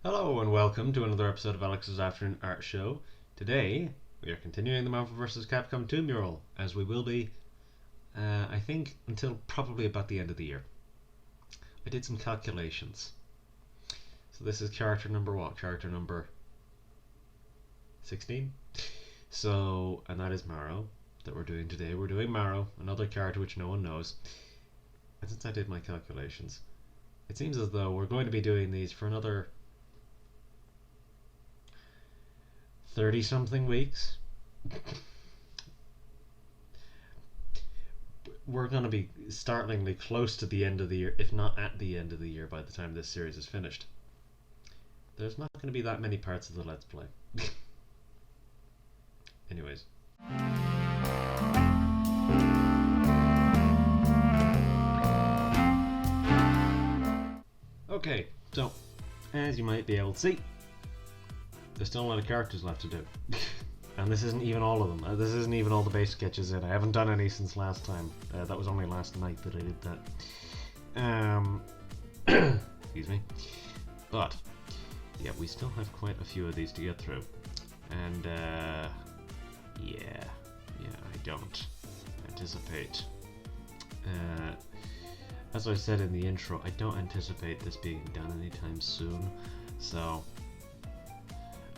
Hello and welcome to another episode of Alex's Afternoon Art Show. Today we are continuing the Marvel vs. Capcom 2 mural, as we will be, I think, until probably about the end of the year. I did some calculations. So this is character number what? Character number 16? So, and that is Marrow that we're doing today. We're doing Marrow, another character which no one knows. And since I did my calculations, it seems as though we're going to be doing these for another 30 something weeks. We're going to be startlingly close to the end of the year, if not at the end of the year by the time this series is finished. There's not going to be that many parts of the Let's Play. Anyways. Okay, so as you might be able to see, there's still a lot of characters left to do. And this isn't even all of them. This isn't even all the base sketches in. I haven't done any since last time. That was only last night that I did that. Excuse me. But, yeah, we still have quite a few of these to get through. And, yeah, I don't anticipate. As I said in the intro, I don't anticipate this being done anytime soon. So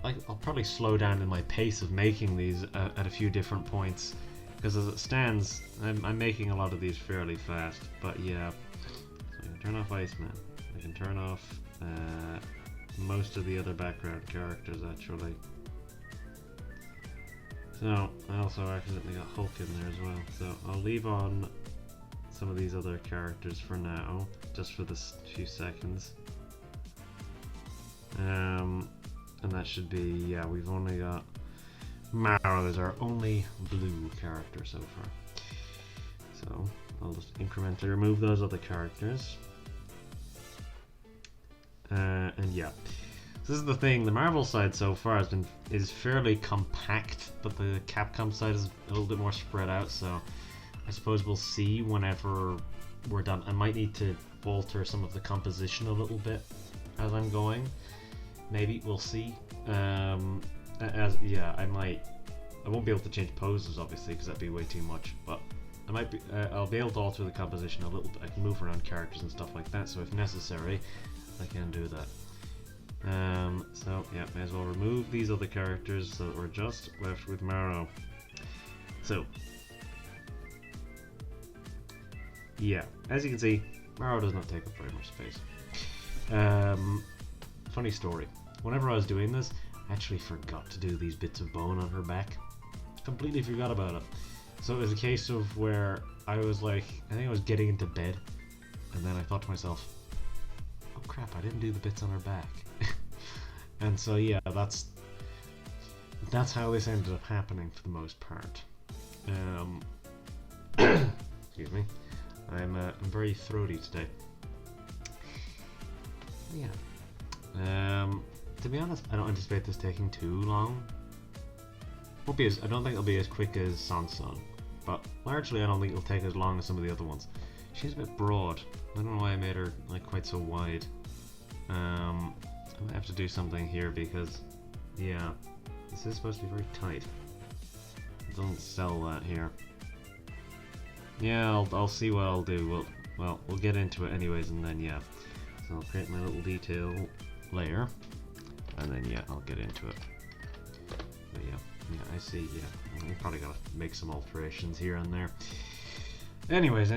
I'll probably slow down in my pace of making these at a few different points, because as it stands, I'm making a lot of these fairly fast. But yeah, so I can turn off Iceman. I can turn off most of the other background characters actually. So I also accidentally got Hulk in there as well. So I'll leave on some of these other characters for now, just for this few seconds. And that should be, yeah, we've only got Marrow as our only blue character so far. So I'll just incrementally remove those other characters. And yeah, this is the thing, the Marvel side so far is fairly compact, but the Capcom side is a little bit more spread out, so I suppose we'll see whenever we're done. I might need to alter some of the composition a little bit as I'm going. Maybe, we'll see. I won't be able to change poses obviously because that'd be way too much, but I might be, I'll be able to alter the composition a little bit. I can move around characters and stuff like that, so if necessary I can do that. So yeah, may as well remove these other characters so that we're just left with Marrow. So yeah, as you can see, Marrow does not take up very much space. Funny story. Whenever I was doing this, I actually forgot to do these bits of bone on her back. Completely forgot about it. So it was a case of where I was like, I think I was getting into bed, and then I thought to myself, oh crap, I didn't do the bits on her back. And so yeah, that's how this ended up happening for the most part. Excuse me. I'm very throaty today. Yeah. To be honest, I don't anticipate this taking too long. I don't think it'll be as quick as Sansan, but largely I don't think it'll take as long as some of the other ones. She's a bit broad. I don't know why I made her like quite so wide. I might have to do something here because, yeah, this is supposed to be very tight. It doesn't sell that here. Yeah, I'll see what I'll do. We'll get into it anyways, and then yeah. So I'll create my little detail layer, and then yeah, I'll get into it. But yeah, I see. Yeah, we probably gotta make some alterations here and there. Anyways.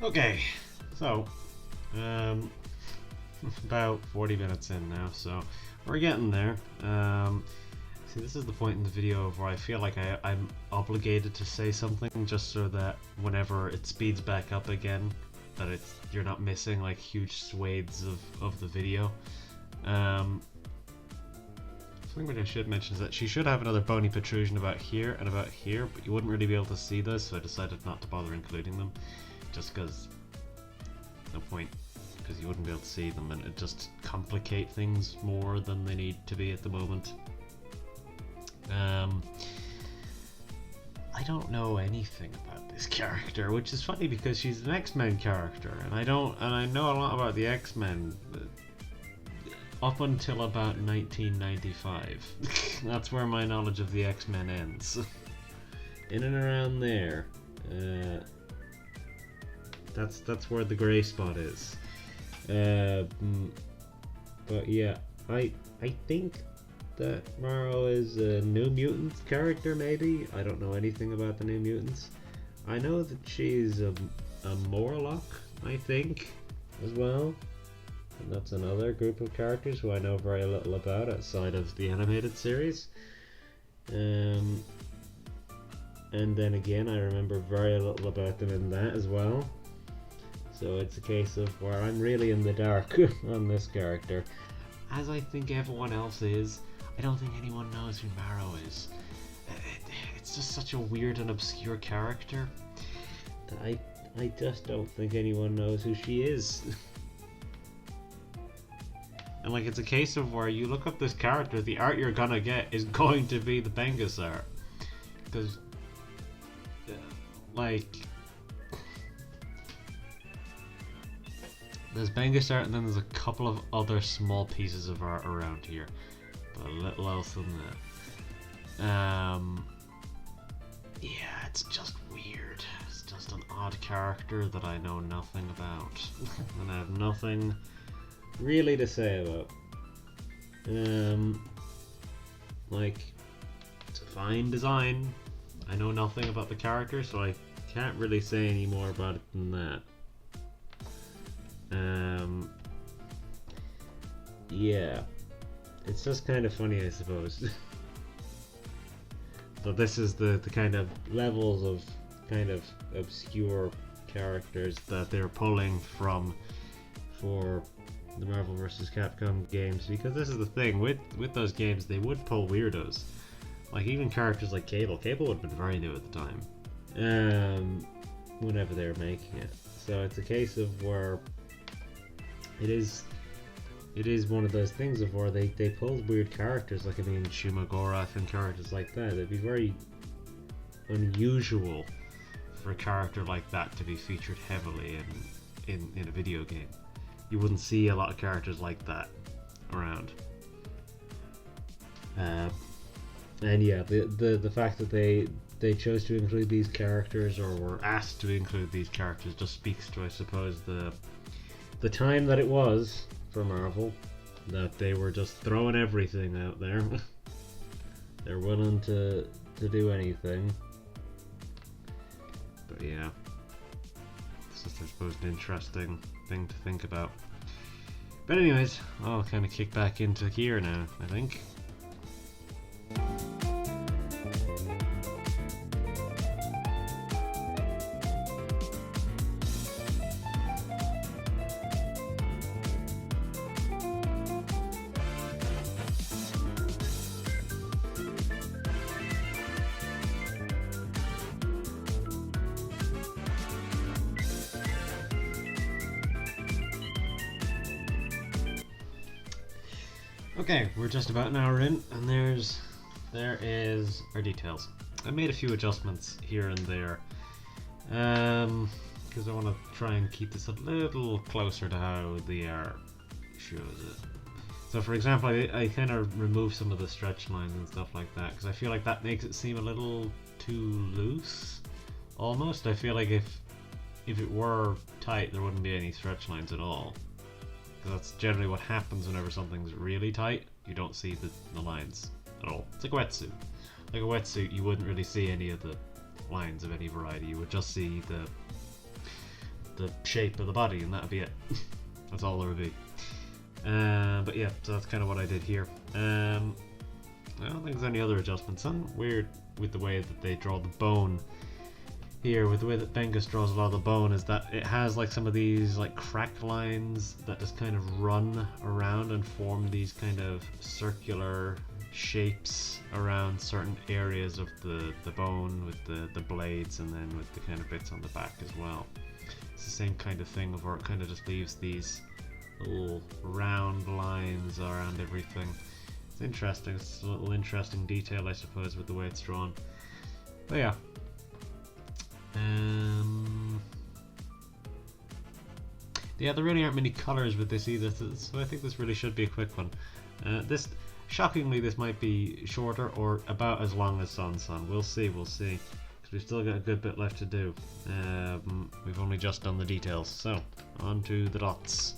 Okay, so about 40 minutes in now, so we're getting there. See, this is the point in the video where I feel like I'm obligated to say something just so that whenever it speeds back up again, that you're not missing like huge swathes of the video. Something that I should mention is that she should have another bony protrusion about here and about here, but you wouldn't really be able to see those, so I decided not to bother including them, just because no point, because you wouldn't be able to see them and it just complicate things more than they need to be at the moment. I don't know anything about this character, which is funny because she's an X-Men character, and I know a lot about the X-Men up until about 1995. That's where my knowledge of the X-Men ends. In and around there. That's where the grey spot is. But yeah, I think that Marrow is a New Mutants character, maybe? I don't know anything about the New Mutants. I know that she's a Morlock, I think, as well. And that's another group of characters who I know very little about outside of the animated series. And then again, I remember very little about them in that as well. So it's a case of where I'm really in the dark on this character. As I think everyone else is, I don't think anyone knows who Marrow is. It's just such a weird and obscure character that I just don't think anyone knows who she is. And like, it's a case of where you look up this character, the art you're gonna get is going to be the Bengus art. Because, like, there's Bengus art and then there's a couple of other small pieces of art around here. But a little else than that. Yeah, it's just weird. It's just an odd character that I know nothing about. And I have nothing really to say about. Like, it's a fine design. I know nothing about the character, so I can't really say any more about it than that. Yeah, it's just kind of funny, I suppose. So this is the kind of levels of kind of obscure characters that they're pulling from for the Marvel vs. Capcom games, because this is the thing with those games, they would pull weirdos, like even characters like Cable would have been very new at the time, whenever they were making it. So it's a case of where it is one of those things of where they pull weird characters, like I mean Shumagorath and characters like that. It'd be very unusual for a character like that to be featured heavily in a video game. You wouldn't see a lot of characters like that around. And yeah, the fact that they chose to include these characters, or were asked to include these characters, just speaks to, I suppose, the time that it was for Marvel, that they were just throwing everything out there. They're willing to do anything. But yeah, it's just, I suppose, an interesting thing to think about. But anyways, I'll kind of kick back into gear now, I think. Okay, we're just about an hour in, and there is our details. I made a few adjustments here and there, because I want to try and keep this a little closer to how the art shows it. So for example, I kind of removed some of the stretch lines and stuff like that, because I feel like that makes it seem a little too loose, almost. I feel like if it were tight, there wouldn't be any stretch lines at all. That's generally what happens whenever something's really tight. You don't see the lines at all. It's like a wetsuit. Like a wetsuit, you wouldn't really see any of the lines of any variety. You would just see the shape of the body, and that'd be it. That's all there would be. But yeah, so that's kind of what I did here. I don't think there's any other adjustments. Something weird with the way that they draw the bone here, with the way that Bengus draws a lot of the bone, is that it has like some of these like crack lines that just kind of run around and form these kind of circular shapes around certain areas of the bone, with the blades, and then with the kind of bits on the back as well. It's the same kind of thing where it kind of just leaves these little round lines around everything. It's interesting. It's a little interesting detail, I suppose, with the way it's drawn. But yeah. Yeah, there really aren't many colours with this either, so I think this really should be a quick one. Shockingly, this might be shorter or about as long as Sun. We'll see, because we've still got a good bit left to do. We've only just done the details, so on to the dots.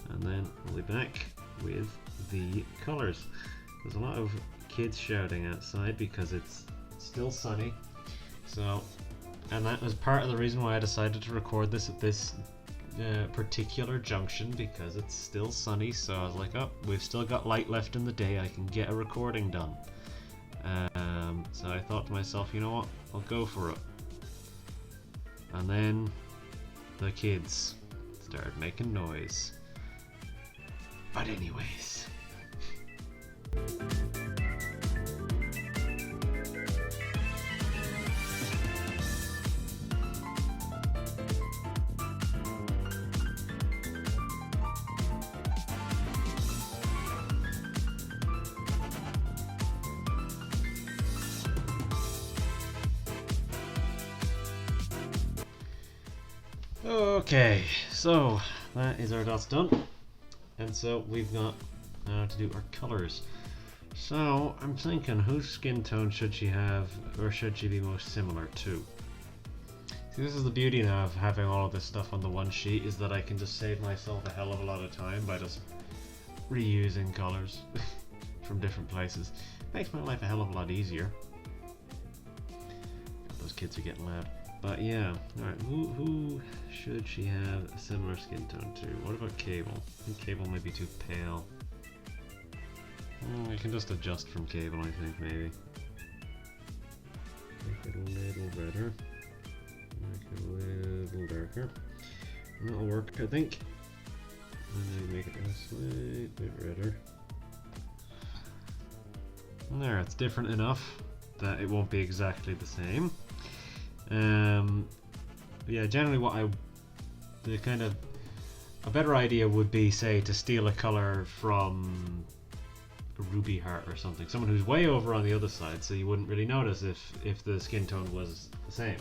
And then we'll be back with the colours. There's a lot of kids shouting outside because it's still sunny. So, and that was part of the reason why I decided to record this at this particular junction, because it's still sunny. So I was like, oh, we've still got light left in the day, I can get a recording done. So I thought to myself, you know what, I'll go for it. And then the kids started making noise. But anyways. Okay, so that is our dots done. And so we've got now to do our colours. So I'm thinking, whose skin tone should she have, or should she be most similar to? See, this is the beauty now of having all of this stuff on the one sheet, is that I can just save myself a hell of a lot of time by just reusing colours from different places. Makes my life a hell of a lot easier. Those kids are getting loud. But yeah, alright, who should she have a similar skin tone to? What about Cable? I think Cable might be too pale. I can just adjust from Cable, I think, maybe. Make it a little redder. Make it a little darker. That'll work, I think. And then make it a slight bit redder. And there, it's different enough that it won't be exactly the same. Yeah, generally a better idea would be, say, to steal a color from a Ruby Heart or something, someone who's way over on the other side, so you wouldn't really notice if the skin tone was the same.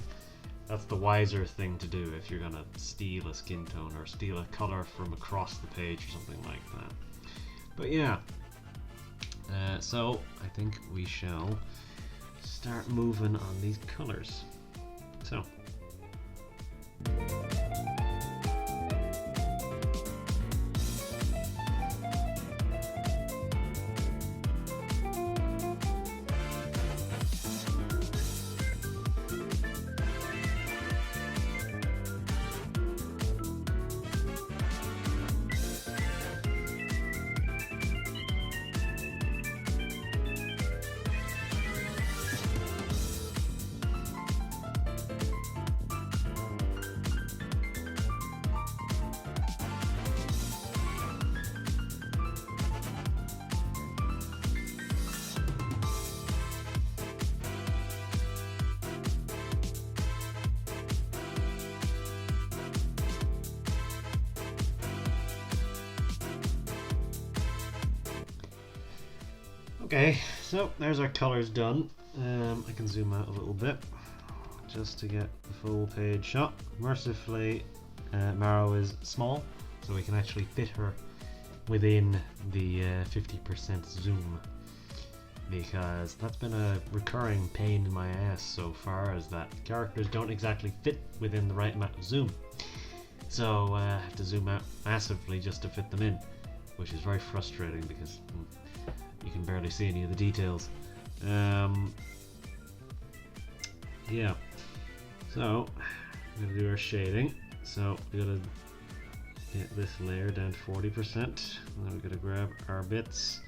That's the wiser thing to do if you're gonna steal a skin tone or steal a color from across the page or something like that. But yeah, so I think we shall start moving on these colors. So. Okay, so there's our colors done. I can zoom out a little bit just to get the full page shot. Mercifully, Marrow is small, so we can actually fit her within the 50% zoom, because that's been a recurring pain in my ass so far, is that characters don't exactly fit within the right amount of zoom. So I have to zoom out massively just to fit them in, which is very frustrating because you can barely see any of the details. Yeah, so I'm going to do our shading. so we gotta get this layer down to 40%, and then we gotta grab our bits.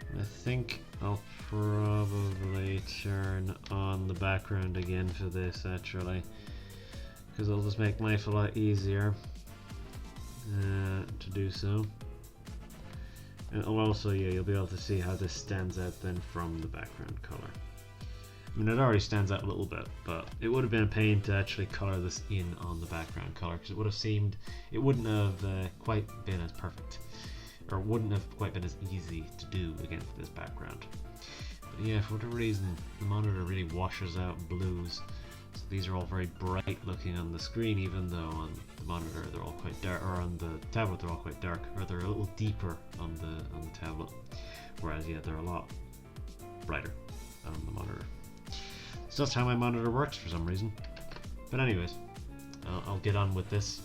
And I think I'll probably turn on the background again for this actually, because it'll just make life a lot easier to do so. And also, yeah, you'll be able to see how this stands out then from the background color. I mean, it already stands out a little bit, but it would have been a pain to actually color this in on the background color, because it would have seemed, it wouldn't have quite been as perfect, or wouldn't have quite been as easy to do against this background. But yeah, for whatever reason, the monitor really washes out blues. So these are all very bright looking on the screen, even though on the monitor they're all quite dark, or on the tablet they're all quite dark, or they're a little deeper on the tablet. Whereas yeah, they're a lot brighter on the monitor. It's just how my monitor works for some reason. But anyways, I'll get on with this.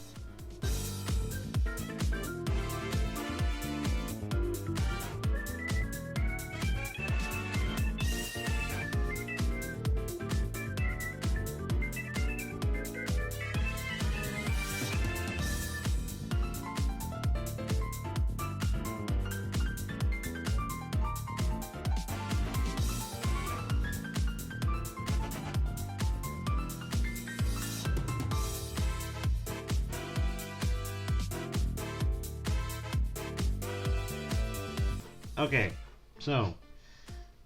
Okay, so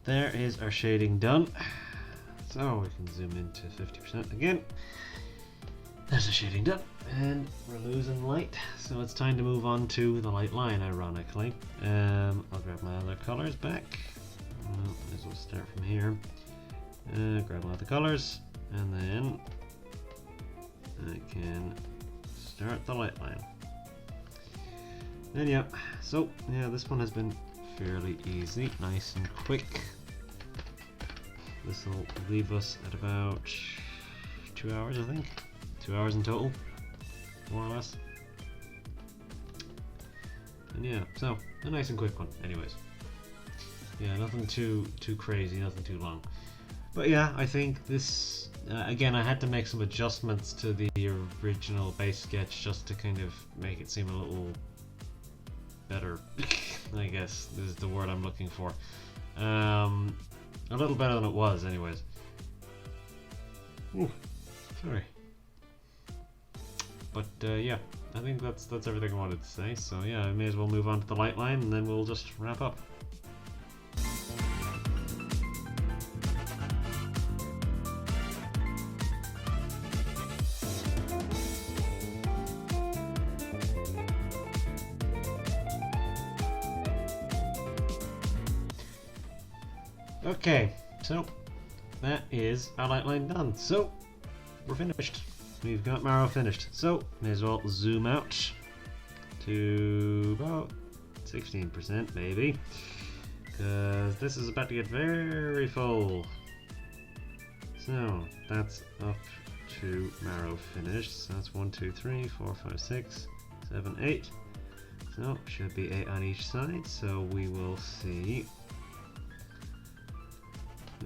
there is our shading done. So we can zoom into 50% again. There's the shading done, and we're losing light, so it's time to move on to the light line, ironically. I'll grab my other colors back. Might as well start from here. Grab my other colors, and then I can start the light line. And yeah, so yeah, this one has been fairly easy, nice and quick. This will leave us at about 2 hours, I think. 2 hours in total, more or less. And yeah, so a nice and quick one. Anyways, yeah, nothing too crazy, nothing too long. But yeah, I think this again, I had to make some adjustments to the original base sketch just to kind of make it seem a little better. I guess is the word I'm looking for. A little better than it was, anyways. Ooh, sorry. But yeah, I think that's everything I wanted to say. So yeah, I may as well move on to the light line, and then we'll just wrap up. Okay, so that is our light line done. So we're finished. We've got Marrow finished. So may as well zoom out to about 16% maybe, because this is about to get very full. So that's up to Marrow finished. So that's 1, 2, 3, 4, 5, 6, 7, 8. So should be 8 on each side. So we will see.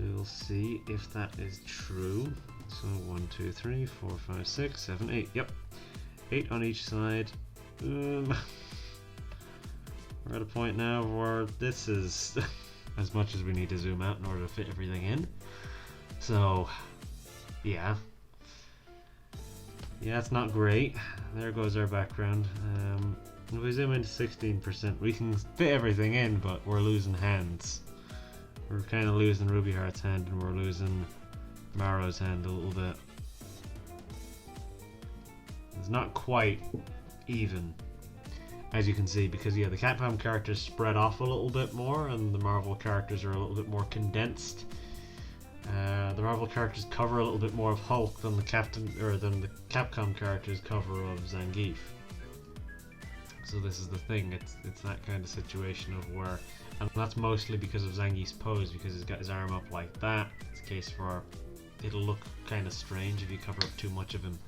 We'll see if that is true. So 1, 2, 3, 4, 5, 6, 7, 8. Yep, 8 on each side. We're at a point now where this is as much as we need to zoom out in order to fit everything in. So yeah, it's not great. There goes our background. If we zoom into 16%, we can fit everything in, but we're losing hands. We're kind of losing Ruby Heart's hand, and we're losing Marrow's hand a little bit. It's not quite even, as you can see, because yeah, the Capcom characters spread off a little bit more, and the Marvel characters are a little bit more condensed. The Marvel characters cover a little bit more of Hulk than the Capcom characters cover of Zangief. So this is the thing. It's that kind of situation of where. And that's mostly because of Zangief's pose, because he's got his arm up like that. It's a case for it'll look kind of strange if you cover up too much of him.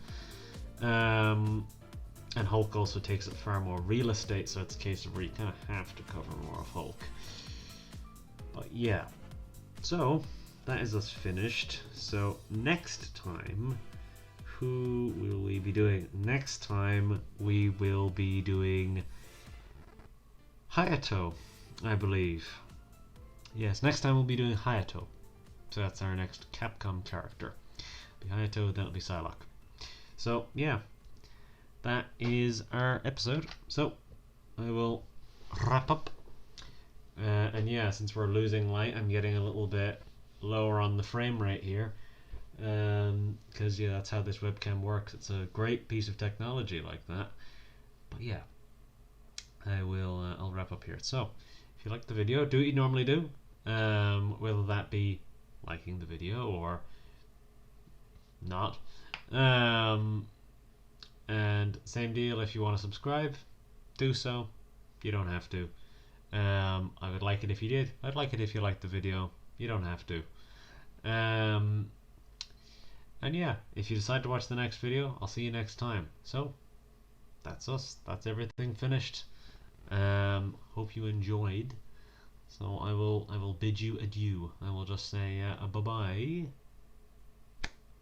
And Hulk also takes up far more real estate, so it's a case of where you kind of have to cover more of Hulk. But yeah, so that is us finished. So next time who will we be doing? Next time we will be doing Hayato, I believe. Yes, next time we'll be doing Hayato. So that's our next Capcom character. It'll be Hayato, then it'll be Psylocke. So yeah, that is our episode. So I will wrap up. And yeah, since we're losing light, I'm getting a little bit lower on the frame rate here. Because yeah, that's how this webcam works. It's a great piece of technology like that. But yeah, I'll wrap up here. So if you like the video, do what you normally do. Whether that be liking the video or not. And same deal, if you want to subscribe, do so. You don't have to. I would like it if you did. I'd like it if you liked the video. You don't have to. And yeah, if you decide to watch the next video, I'll see you next time. So that's us. That's everything finished. Hope you enjoyed. So I will bid you adieu. I will just say bye bye.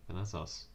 And that's us.